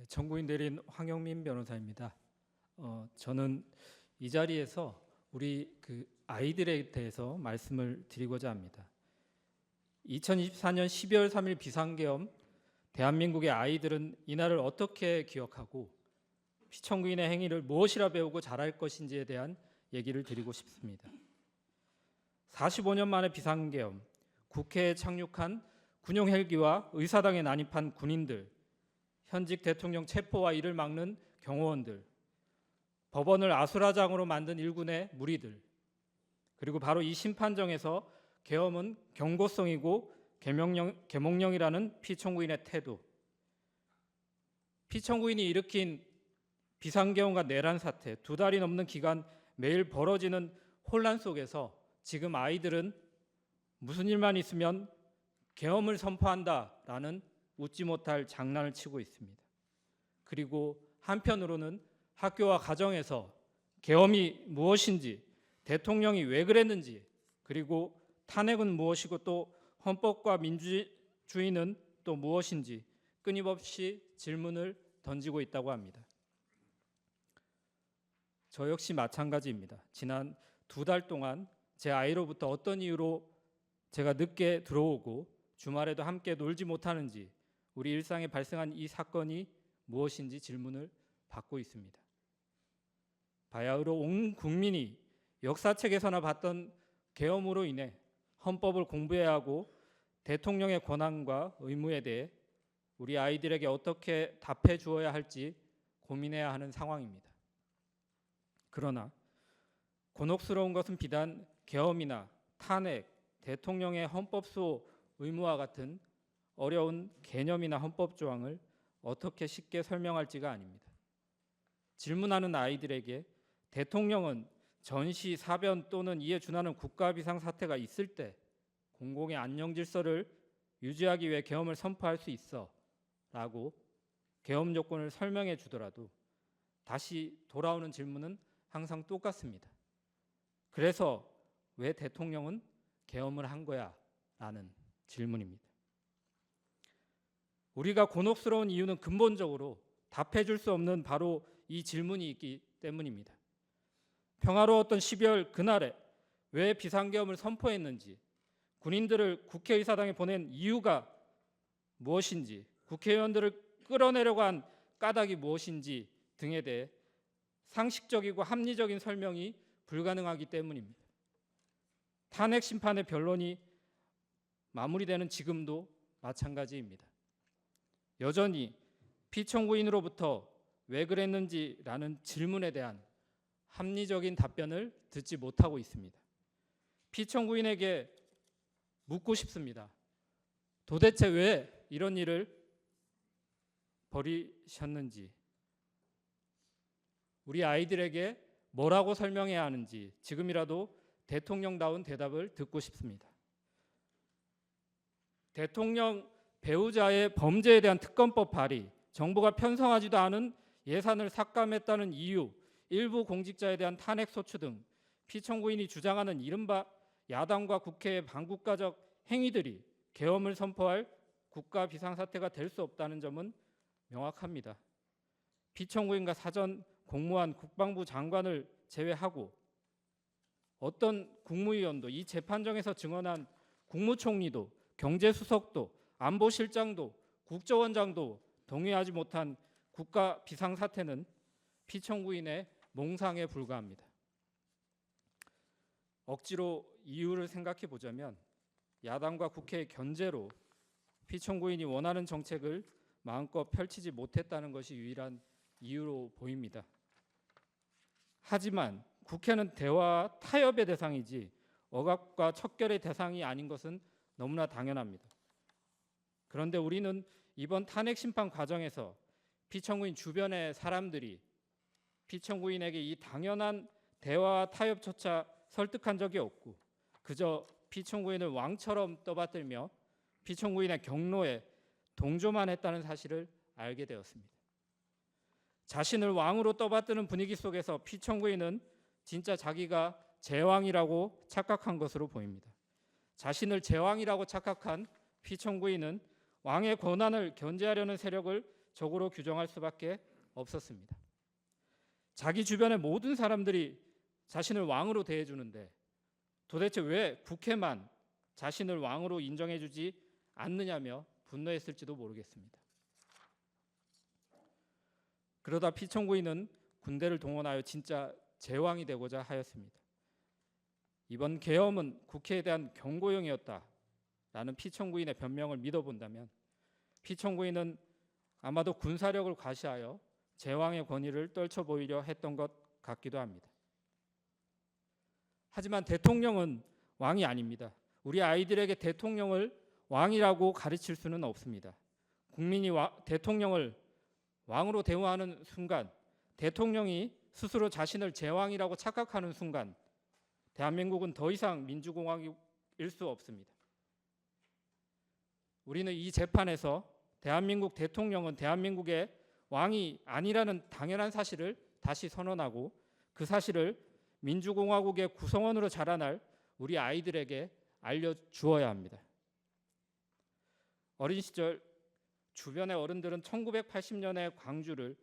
정부인 대리인 황영민 변호사입니다. 저는 이 자리에서 우리 아이들에 대해서 말씀을 드리고자 합니다. 2024년 12월 3일 비상계엄, 대한민국의 아이들은 이날을 어떻게 기억하고 피청구인의 행위를 무엇이라 배우고 자랄 것인지에 대한 얘기를 드리고 싶습니다. 45년 만에 비상계엄, 국회에 착륙한 군용 헬기와 의사당에 난입한 군인들, 현직 대통령 체포와 이를 막는 경호원들, 법원을 아수라장으로 만든 일군의 무리들, 그리고 바로 이 심판정에서 계엄은 경고성이고 계몽령이라는 피청구인의 태도, 피청구인이 일으킨 비상계엄과 내란 사태, 2달이 넘는 기간 매일 벌어지는 혼란 속에서 지금 아이들은 무슨 일만 있으면 계엄을 선포한다라는 웃지 못할 장난을 치고 있습니다. 그리고 한편으로는 학교와 가정에서 계엄이 무엇인지, 대통령이 왜 그랬는지, 그리고 탄핵은 무엇이고 또 헌법과 민주주의는 또 무엇인지 끊임없이 질문을 던지고 있다고 합니다. 저 역시 마찬가지입니다. 지난 2달 동안 제 아이로부터 어떤 이유로 제가 늦게 들어오고 주말에도 함께 놀지 못하는지, 우리 일상에 발생한 이 사건이 무엇인지 질문을 받고 있습니다. 바야흐로 온 국민이 역사책에서나 봤던 계엄으로 인해 헌법을 공부해야 하고 대통령의 권한과 의무에 대해 우리 아이들에게 어떻게 답해 주어야 할지 고민해야 하는 상황입니다. 그러나 곤혹스러운 것은 비단 계엄이나 탄핵, 대통령의 헌법수호 의무와 같은 어려운 개념이나 헌법 조항을 어떻게 쉽게 설명할지가 아닙니다. 질문하는 아이들에게 대통령은 전시, 사변 또는 이에 준하는 국가 비상 사태가 있을 때 공공의 안녕 질서를 유지하기 위해 계엄을 선포할 수 있어 라고 계엄 요건을 설명해 주더라도 다시 돌아오는 질문은 항상 똑같습니다. 그래서 왜 대통령은 계엄을 한 거야? 라는 질문입니다. 우리가 곤혹스러운 이유는 근본적으로 답해 줄 수 없는 바로 이 질문이 있기 때문입니다. 평화로웠던 12월 그날에 왜 비상계엄을 선포했는지, 군인들을 국회의사당에 보낸 이유가 무엇인지, 국회의원들을 끌어내려고 한 까닭이 무엇인지 등에 대해 상식적이고 합리적인 설명이 불가능하기 때문입니다. 탄핵 심판의 변론이 마무리되는 지금도 마찬가지입니다. 여전히 피청구인으로부터 왜 그랬는지라는 질문에 대한 합리적인 답변을 듣지 못하고 있습니다. 피청구인에게 묻고 싶습니다. 도대체 왜 이런 일을 벌이셨는지, 우리 아이들에게 뭐라고 설명해야 하는지 지금이라도 대통령다운 대답을 듣고 싶습니다. 대통령 배우자의 범죄에 대한 특검법 발의, 정부가 편성하지도 않은 예산을 삭감했다는 이유, 일부 공직자에 대한 탄핵 소추 등 피청구인이 주장하는 이른바 야당과 국회의 반국가적 행위들이 계엄을 선포할 국가 비상사태가 될 수 없다는 점은 명확합니다. 피청구인과 사전 공무원 국방부 장관을 제외하고 어떤 국무위원도, 이 재판정에서 증언한 국무총리도, 경제수석도, 안보실장도, 국정원장도 동의하지 못한 국가 비상사태는 피청구인의 몽상에 불과합니다. 억지로 이유를 생각해 보자면 야당과 국회의 견제로 피청구인이 원하는 정책을 마음껏 펼치지 못했다는 것이 유일한 이유로 보입니다. 하지만 국회는 대화와 타협의 대상이지 억압과 척결의 대상이 아닌 것은 너무나 당연합니다. 그런데 우리는 이번 탄핵 심판 과정에서 피청구인 주변의 사람들이 피청구인에게 이 당연한 대화와 타협조차 설득한 적이 없고 그저 피청구인을 왕처럼 떠받들며 피청구인의 경로에 동조만 했다는 사실을 알게 되었습니다. 자신을 왕으로 떠받드는 분위기 속에서 피청구인은 진짜 자기가 제왕이라고 착각한 것으로 보입니다. 자신을 제왕이라고 착각한 피청구인은 왕의 권한을 견제하려는 세력을 적으로 규정할 수밖에 없었습니다. 자기 주변의 모든 사람들이 자신을 왕으로 대해주는데 도대체 왜 국회만 자신을 왕으로 인정해주지 않느냐며 분노했을지도 모르겠습니다. 그러다 피청구인은 군대를 동원하여 진짜 제왕이 되고자 하였습니다. 이번 계엄은 국회에 대한 경고용이었다라는 피청구인의 변명을 믿어본다면 피청구인은 아마도 군사력을 과시하여 제왕의 권위를 떨쳐보이려 했던 것 같기도 합니다. 하지만 대통령은 왕이 아닙니다. 우리 아이들에게 대통령을 왕이라고 가르칠 수는 없습니다. 국민이 대통령을 왕으로 대우하는 순간, 대통령이 스스로 자신을 제왕이라고 착각하는 순간 대한민국은 더 이상 민주공화국일 수 없습니다. 우리는 이 재판에서 대한민국 대통령은 대한민국의 왕이 아니라는 당연한 사실을 다시 선언하고 그 사실을 민주공화국의 구성원으로 자라날 우리 아이들에게 알려주어야 합니다. 어린 시절 주변의 어른들은 1980년의 광주를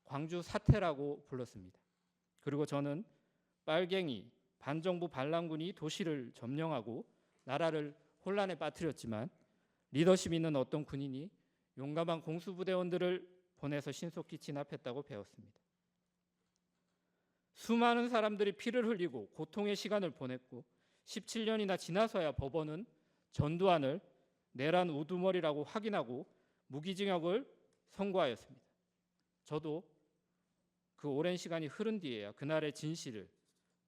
광주 사태라고 불렀습니다. 그리고 저는 빨갱이, 반정부 반란군이 도시를 점령하고 나라를 혼란에 빠뜨렸지만 리더십 있는 어떤 군인이 용감한 공수부대원들을 보내서 신속히 진압했다고 배웠습니다. 수많은 사람들이 피를 흘리고 고통의 시간을 보냈고 17년이나 지나서야 법원은 전두환을 내란 우두머리라고 확인하고 무기징역을 선고하였습니다. 저도 그 오랜 시간이 흐른 뒤에야 그날의 진실을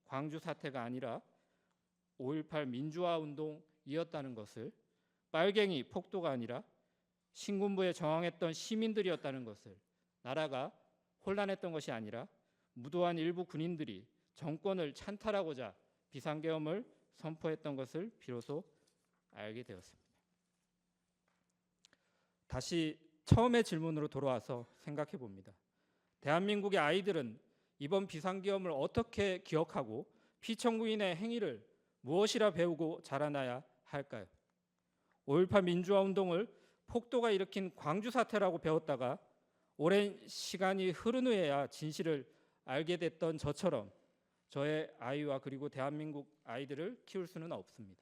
광주 사태가 아니라 5.18 민주화 운동이었다는 것을, 빨갱이 폭도가 아니라 신군부에 저항했던 시민들이었다는 것을, 나라가 혼란했던 것이 아니라 무도한 일부 군인들이 정권을 찬탈하고자 비상계엄을 선포했던 것을 비로소 알게 되었습니다. 다시 처음의 질문으로 돌아와서 생각해 봅니다. 대한민국의 아이들은 이번 비상계엄을 어떻게 기억하고 피청구인의 행위를 무엇이라 배우고 자라나야 할까요? 5.18 민주화 운동을 폭도가 일으킨 광주 사태라고 배웠다가 오랜 시간이 흐른 후에야 진실을 알게 됐던 저처럼 저의 아이와 그리고 대한민국 아이들을 키울 수는 없습니다.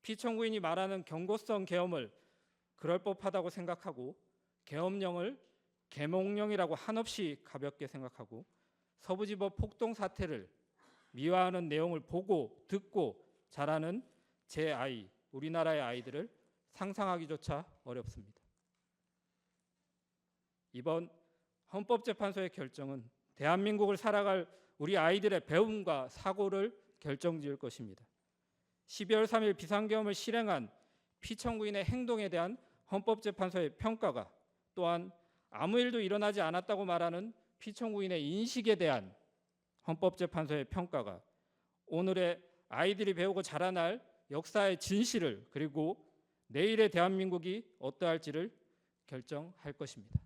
피청구인이 말하는 경고성 계엄을 그럴 법하다고 생각하고 계엄령을 계몽령이라고 한없이 가볍게 생각하고 서부지법 폭동 사태를 미화하는 내용을 보고 듣고 자라는 제 아이, 우리나라의 아이들을 상상하기조차 어렵습니다. 이번 헌법재판소의 결정은 대한민국을 살아갈 우리 아이들의 배움과 사고를 결정지을 것입니다. 12월 3일 비상계엄을 실행한 피청구인의 행동에 대한 헌법재판소의 평가가, 또한 아무 일도 일어나지 않았다고 말하는 피청구인의 인식에 대한 헌법재판소의 평가가 오늘의 아이들이 배우고 자라날 역사의 진실을, 그리고 내일의 대한민국이 어떠할지를 결정할 것입니다.